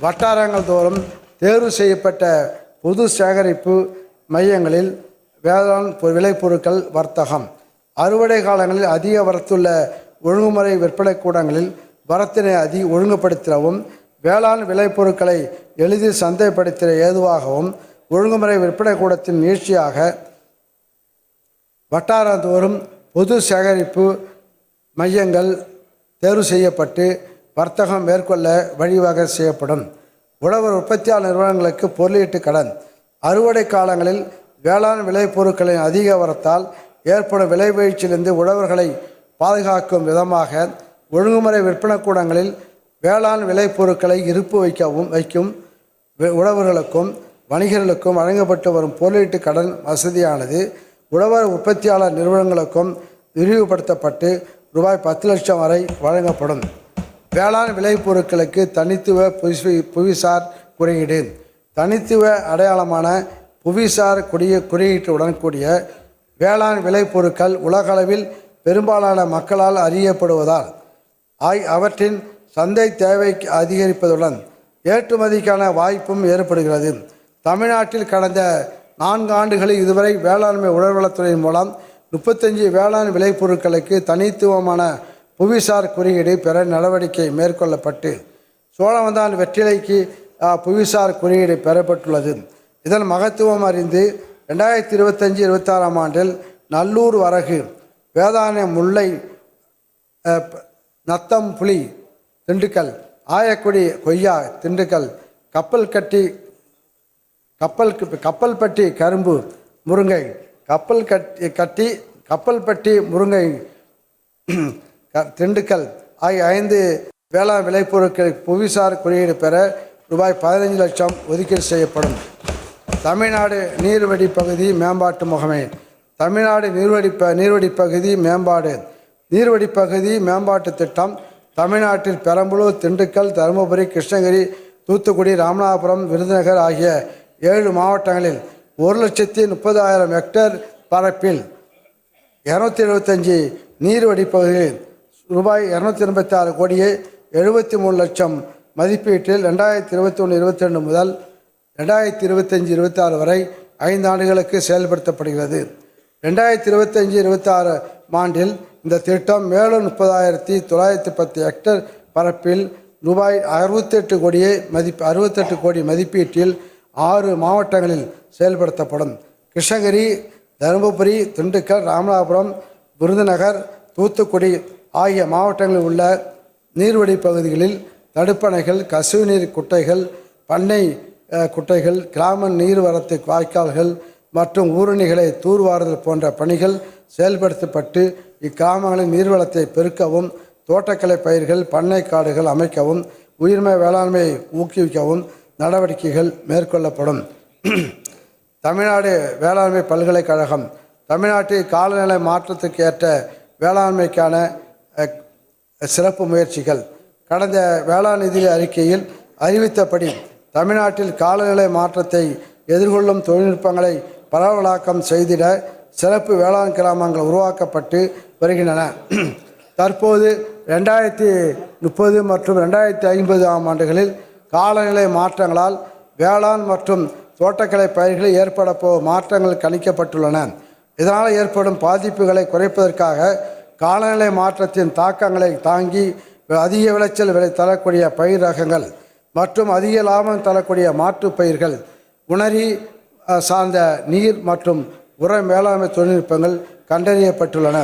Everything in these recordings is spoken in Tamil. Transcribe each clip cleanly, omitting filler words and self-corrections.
வட்டாரங்கள் தோறும் தேர்வு செய்யப்பட்ட பொது சேகரிப்பு மையங்களில் வேளாண் விளைபொருட்கள் வர்த்தகம். அறுவடை காலங்களில் அதிக வரத்துள்ள ஒழுங்குமுறை விற்பனை கூடங்களில் வரத்தினை ஒழுங்குபடுத்தவும், வேளாண் விளைபொருட்களை எளிதில் சந்தைப்படுத்த ஏதுவாகவும் ஒழுங்குமுறை விற்பனை கூடத்தின் நீட்சியாக வட்டாரந்தோறும் பொது சேகரிப்பு மையங்கள் தேர்வு செய்யப்பட்டு வர்த்தகம் மேற்கொள்ள வழிவகை செய்யப்படும். உழவர் உற்பத்தியாளர் நிறுவனங்களுக்கு பொருளீட்டு கடன். அறுவடை காலங்களில் வேளாண் விளைபொருட்களின் அதிக வரத்தால் ஏற்படும் விலை வீழ்ச்சியிலிருந்து உழவர்களை பாதுகாக்கும் விதமாக ஒழுங்குமுறை விற்பனை கூடங்களில் வேளாண் விளைபொருட்களை இருப்பு வைக்கும் உழவர்களுக்கும் வணிகர்களுக்கும் வழங்கப்பட்டு வரும் பொருளீட்டு கடன் வசதியானது உழவர் உற்பத்தியாளர் நிறுவனங்களுக்கும் விரிவுபடுத்தப்பட்டு ரூபாய் 10 லட்சம் வரை வழங்கப்படும். வேளாண் விளைபொருட்களுக்கு தனித்துவ புவிசார் குறியீடு. தனித்துவ அடையாளமான புவிசார் குறியீட்டுடன் கூடிய வேளாண் விளைபொருட்கள் உலகளவில் பெரும்பாலான மக்களால் அறியப்படுவதால் அவற்றின் சந்தை தேவை அதிகரிப்பதுடன் ஏற்றுமதிக்கான வாய்ப்பும் ஏற்படுகிறது. தமிழ்நாட்டில் கடந்த 4 ஆண்டுகளில் இதுவரை வேளாண்மை உழவர்வளத்துறையின் மூலம் 35 வேளாண் விளைபொருட்களுக்கு தனித்துவமான புவிசார் குறியீடு பெற நடவடிக்கை மேற்கொள்ளப்பட்டு சோழவந்தான் வெற்றிலைக்கு புவிசார் குறியீடு பெறப்பட்டுள்ளது. இதன் மகத்துவம் அறிந்து 2025-26 ஆண்டில் நல்லூர் வரகு, வேதாரண்யம் முல்லை, நத்தம் புளி திண்டுக்கல், ஆயக்குடி கொய்யா திண்டுக்கல், கப்பல்பட்டி கரும்பு முருங்கை, கப்பல்பட்டி முருங்கை திண்டுக்கல் ஆகிய 5 வேளாண் விளைபொருட்களுக்கு புவிசார் குறியீடு பெற ரூபாய் 15 லட்சம் ஒதுக்கீடு செய்யப்படும். தமிழ்நாடு நீர்வழி பகுதி மேம்பாட்டு முகமை. தமிழ்நாடு நீர்வழி பகுதி மேம்பாட்டு திட்டம் தமிழ்நாட்டில் பெரம்பலூர், திண்டுக்கல், தருமபுரி, கிருஷ்ணகிரி, தூத்துக்குடி, ராமநாதபுரம், விருதுநகர் ஆகிய 7 மாவட்டங்களில் 1,30,000 ஹெக்டேர் பரப்பில் 275 நீர்வழி பகுதியில் ரூபாய் 286 கோடியே 73 லட்சம் மதிப்பீட்டில் 2021-22 முதல் 2025-26 வரை 5 ஆண்டுகளுக்கு செயல்படுத்தப்படுகிறது. 2025-26 ஆண்டில் இந்த திட்டம் மேலும் 30,910 ஹெக்டேர் பரப்பில் ரூபாய் 68 கோடி மதிப்பீட்டில் 6 மாவட்டங்களில் செயல்படுத்தப்படும். கிருஷ்ணகிரி, தருமபுரி, திண்டுக்கல், ராமநாதபுரம், விருதுநகர், தூத்துக்குடி ஆகிய மாவட்டங்களில் உள்ள நீர்வழி பகுதிகளில் தடுப்பணைகள், கசிவுநீர் குட்டைகள், பண்ணை குட்டைகள், கிராம நீர்வரத்து வாய்க்கால்கள் மற்றும் ஊரணிகளை தூர்வாறுதல் போன்ற பணிகள் செயல்படுத்தப்பட்டு இக்கிராமங்களின் நீர்வளத்தை பெருக்கவும், தோட்டக்கலை பயிர்கள், பண்ணை காடுகள் அமைக்கவும், உயிர்மை வேளாண்மையை ஊக்குவிக்கவும் நடவடிக்கைகள் மேற்கொள்ளப்படும். தமிழ்நாடு வேளாண்மை பல்கலைக்கழகம். தமிழ்நாட்டில் காலநிலை மாற்றத்துக்கு ஏற்ற வேளாண்மைக்கான சிறப்பு முயற்சிகள். கடந்த வேளாண் நிதி அறிக்கையில் அறிவித்தபடி தமிழ்நாட்டில் காலநிலை மாற்றத்தை எதிர்கொள்ளும் தொழில்நுட்பங்களை பரவலாக்கம் செய்திட சிறப்பு வேளாண் கிராமங்கள் உருவாக்கப்பட்டு வருகின்றன. தற்போது 2030 மற்றும் 2050 ஆண்டுகளில் காலநிலை மாற்றங்களால் வேளாண் மற்றும் தோட்டக்கலை பயிர்களில் ஏற்பட போகும் மாற்றங்கள் கணிக்கப்பட்டுள்ளன. இதனால் ஏற்படும் பாதிப்புகளை குறைப்பதற்காக காலநிலை மாற்றத்தின் தாக்கங்களை தாங்கி அதிக விளைச்சல் தரக்கூடிய பயிர் ரகங்கள் மற்றும் அதிக லாபம் தரக்கூடிய மாற்று பயிர்கள், உணரி சார்ந்த நீர் மற்றும் உர மேலாண்மை தொழில்நுட்பங்கள் கண்டறியப்பட்டுள்ளன.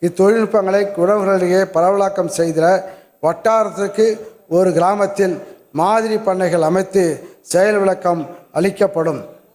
இத்தொழில்நுட்பங்களை உழவர்களிடையே பரவலாக்கம் செய்த வட்டாரத்திற்கு ஒரு கிராமத்தில் மாதிரி பண்ணைகள் அமைத்து செயல் விளக்கம் அளிக்கப்படும்.